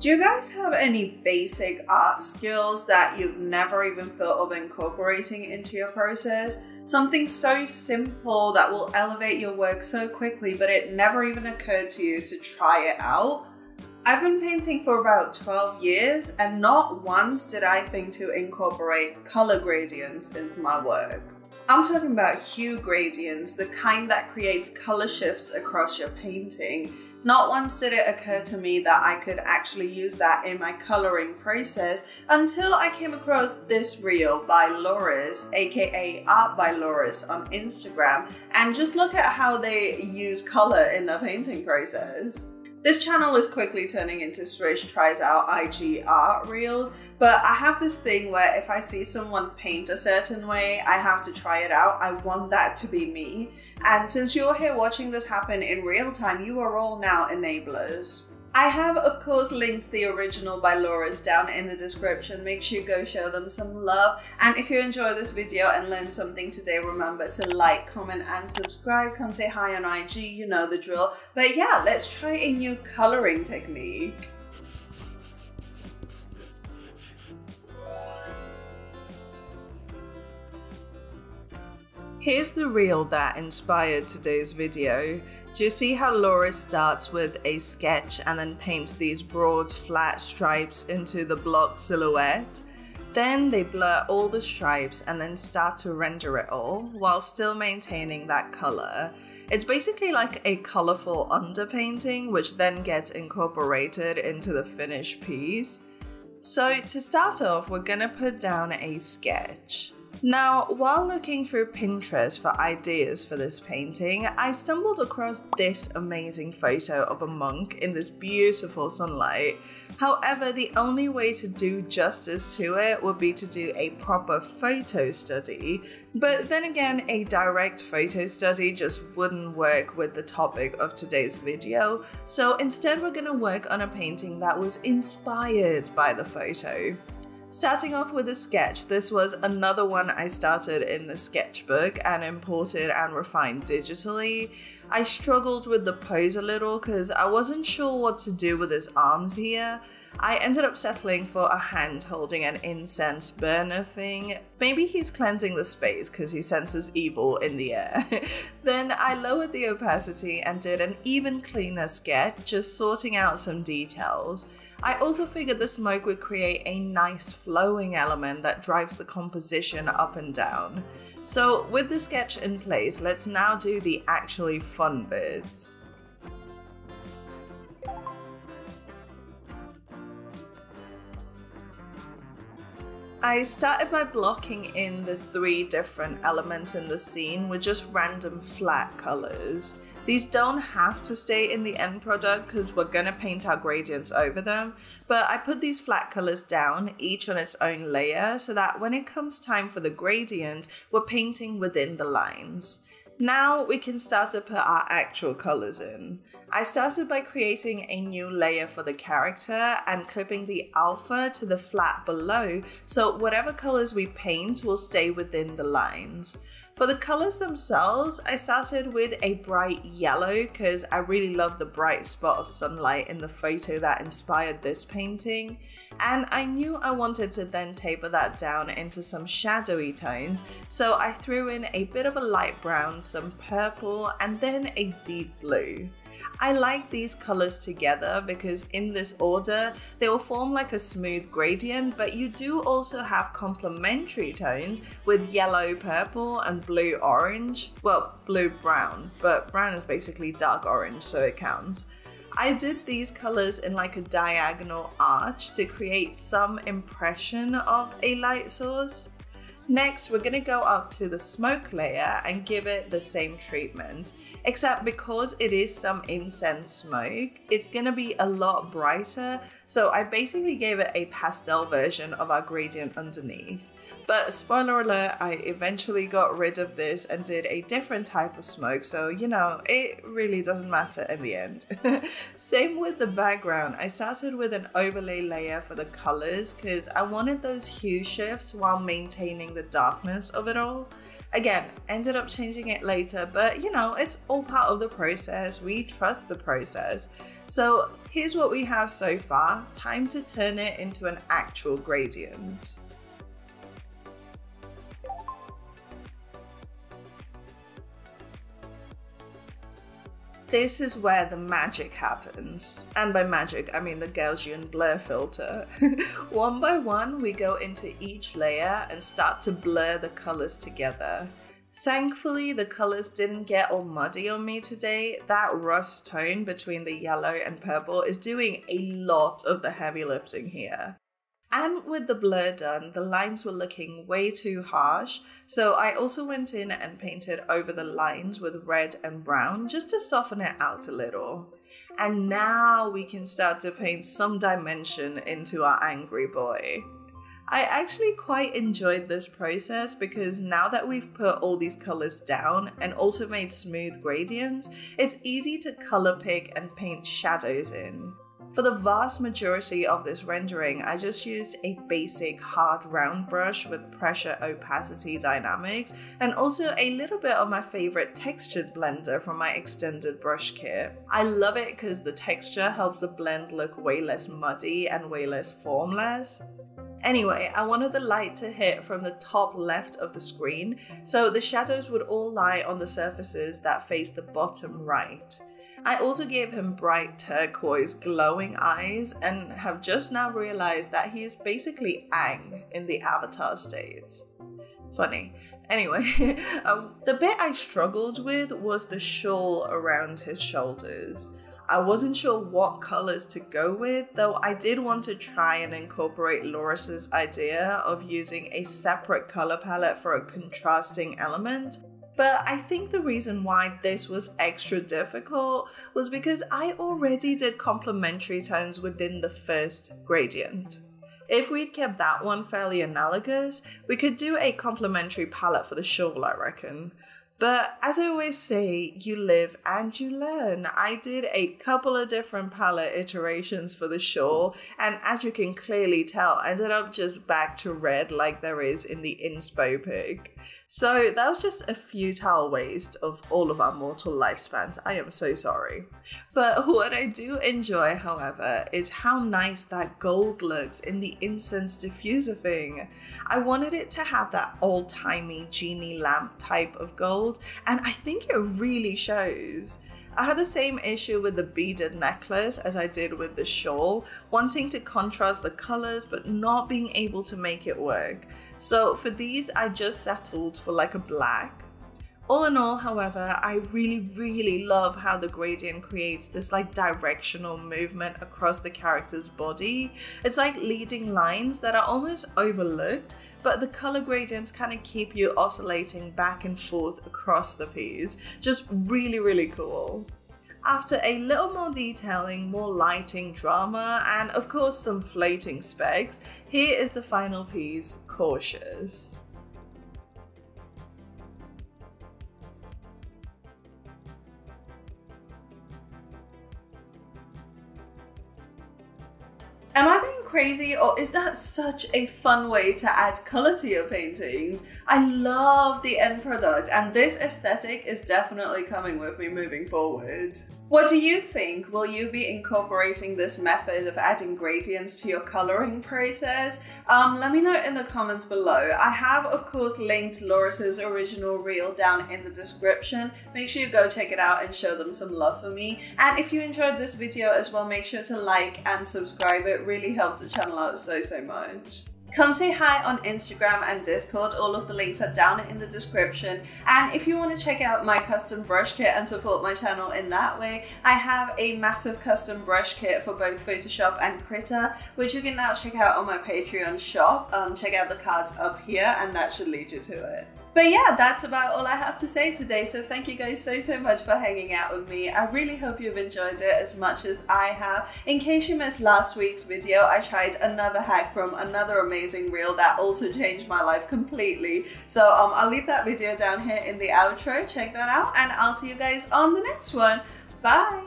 Do you guys have any basic art skills that you've never even thought of incorporating into your process? Something so simple that will elevate your work so quickly, but it never even occurred to you to try it out? I've been painting for about 12 years and not once did I think to incorporate color gradients into my work. I'm talking about hue gradients, the kind that creates color shifts across your painting. Not once did it occur to me that I could actually use that in my coloring process until I came across this reel by Loris, aka Art by Loris on Instagram, and just look at how they use color in their painting process. This channel is quickly turning into Srish tries out IG art reels, but I have this thing where if I see someone paint a certain way, I have to try it out. I want that to be me. And since you're here watching this happen in real time, you are all now enablers. I have, of course, linked the original by Loris down in the description. Make sure you go show them some love. And if you enjoy this video and learned something today, remember to like, comment, and subscribe. Come say hi on IG, you know the drill. But yeah, let's try a new coloring technique. Here's the reel that inspired today's video. Do you see how Loris starts with a sketch and then paints these broad flat stripes into the blocked silhouette? Then they blur all the stripes and then start to render it all while still maintaining that color. It's basically like a colorful underpainting which then gets incorporated into the finished piece. So to start off, we're gonna put down a sketch. Now, while looking through Pinterest for ideas for this painting, I stumbled across this amazing photo of a monk in this beautiful sunlight. However, the only way to do justice to it would be to do a proper photo study. But then again, a direct photo study just wouldn't work with the topic of today's video. So instead, we're gonna work on a painting that was inspired by the photo. Starting off with a sketch, this was another one I started in the sketchbook and imported and refined digitally. I struggled with the pose a little because I wasn't sure what to do with his arms here. I ended up settling for a hand holding an incense burner thing. Maybe he's cleansing the space because he senses evil in the air. Then I lowered the opacity and did an even cleaner sketch, just sorting out some details. I also figured the smoke would create a nice flowing element that drives the composition up and down. So with the sketch in place, let's now do the actually fun bits. I started by blocking in the 3 different elements in the scene with just random flat colors. These don't have to stay in the end product because we're gonna paint our gradients over them, but I put these flat colors down, each on its own layer, so that when it comes time for the gradient, we're painting within the lines. Now we can start to put our actual colors in. I started by creating a new layer for the character and clipping the alpha to the flat below, so whatever colors we paint will stay within the lines. For the colors themselves, I started with a bright yellow because I really love the bright spot of sunlight in the photo that inspired this painting. And I knew I wanted to then taper that down into some shadowy tones, so I threw in a bit of a light brown, some purple, and then a deep blue. I like these colors together because in this order, they will form like a smooth gradient, but you do also have complementary tones with yellow, purple, and blue, orange. Well, blue, brown, but brown is basically dark orange, so it counts. I did these colors in like a diagonal arch to create some impression of a light source. Next, we're gonna go up to the smoke layer and give it the same treatment, except because it is some incense smoke, it's gonna be a lot brighter, so I basically gave it a pastel version of our gradient underneath. But spoiler alert, I eventually got rid of this and did a different type of smoke, so you know, it really doesn't matter in the end. Same with the background, I started with an overlay layer for the colors because I wanted those hue shifts while maintaining the darkness of it all. Again, ended up changing it later, but you know, it's all part of the process. We trust the process. So here's what we have so far. Time to turn it into an actual gradient. This is where the magic happens. And by magic, I mean the Gaussian blur filter. One by one, we go into each layer and start to blur the colors together. Thankfully, the colors didn't get all muddy on me today. That rust tone between the yellow and purple is doing a lot of the heavy lifting here. And with the blur done, the lines were looking way too harsh, so I also went in and painted over the lines with red and brown just to soften it out a little. And now we can start to paint some dimension into our angry boy. I actually quite enjoyed this process because now that we've put all these colors down and also made smooth gradients, it's easy to color pick and paint shadows in. For the vast majority of this rendering, I just used a basic hard round brush with pressure opacity dynamics and also a little bit of my favorite textured blender from my extended brush kit. I love it because the texture helps the blend look way less muddy and way less formless. Anyway, I wanted the light to hit from the top left of the screen, so the shadows would all lie on the surfaces that face the bottom right. I also gave him bright turquoise glowing eyes and have just now realized that he is basically Aang in the Avatar state. Funny. Anyway, the bit I struggled with was the shawl around his shoulders. I wasn't sure what colors to go with, though I did want to try and incorporate Loris's idea of using a separate color palette for a contrasting element. But I think the reason why this was extra difficult was because I already did complementary tones within the first gradient. If we'd kept that one fairly analogous, we could do a complementary palette for the shawl, I reckon. But as I always say, you live and you learn. I did a couple of different palette iterations for the shawl, and as you can clearly tell, I ended up just back to red like there is in the inspo pic. So that was just a futile waste of all of our mortal lifespans. I am so sorry. But what I do enjoy, however, is how nice that gold looks in the incense diffuser thing. I wanted it to have that old-timey genie lamp type of gold, and I think it really shows. I had the same issue with the beaded necklace as I did with the shawl, wanting to contrast the colors but not being able to make it work. So for these, I just settled for like a black. All in all, however, I really love how the gradient creates this like directional movement across the character's body. It's like leading lines that are almost overlooked, but the color gradients kind of keep you oscillating back and forth across the piece. Just really cool. After a little more detailing, more lighting, drama, and of course some floating specs, here is the final piece, Cautious. Am I being crazy, or is that such a fun way to add color to your paintings? I love the end product, and this aesthetic is definitely coming with me moving forward. What do you think? Will you be incorporating this method of adding gradients to your coloring process? Let me know in the comments below. I have, of course, linked Loris's original reel down in the description. Make sure you go check it out and show them some love for me. And if you enjoyed this video as well, make sure to like and subscribe. It really helps the channel out so much. Come say hi on Instagram and Discord, all of the links are down in the description. And if you want to check out my custom brush kit and support my channel in that way, I have a massive custom brush kit for both Photoshop and Critter, which you can now check out on my Patreon shop. Check out the cards up here and that should lead you to it. But yeah, that's about all I have to say today, so thank you guys so much for hanging out with me. I really hope you've enjoyed it as much as I have. In case you missed last week's video, I tried another hack from another amazing reel that also changed my life completely. So I'll leave that video down here in the outro, check that out, and I'll see you guys on the next one. Bye!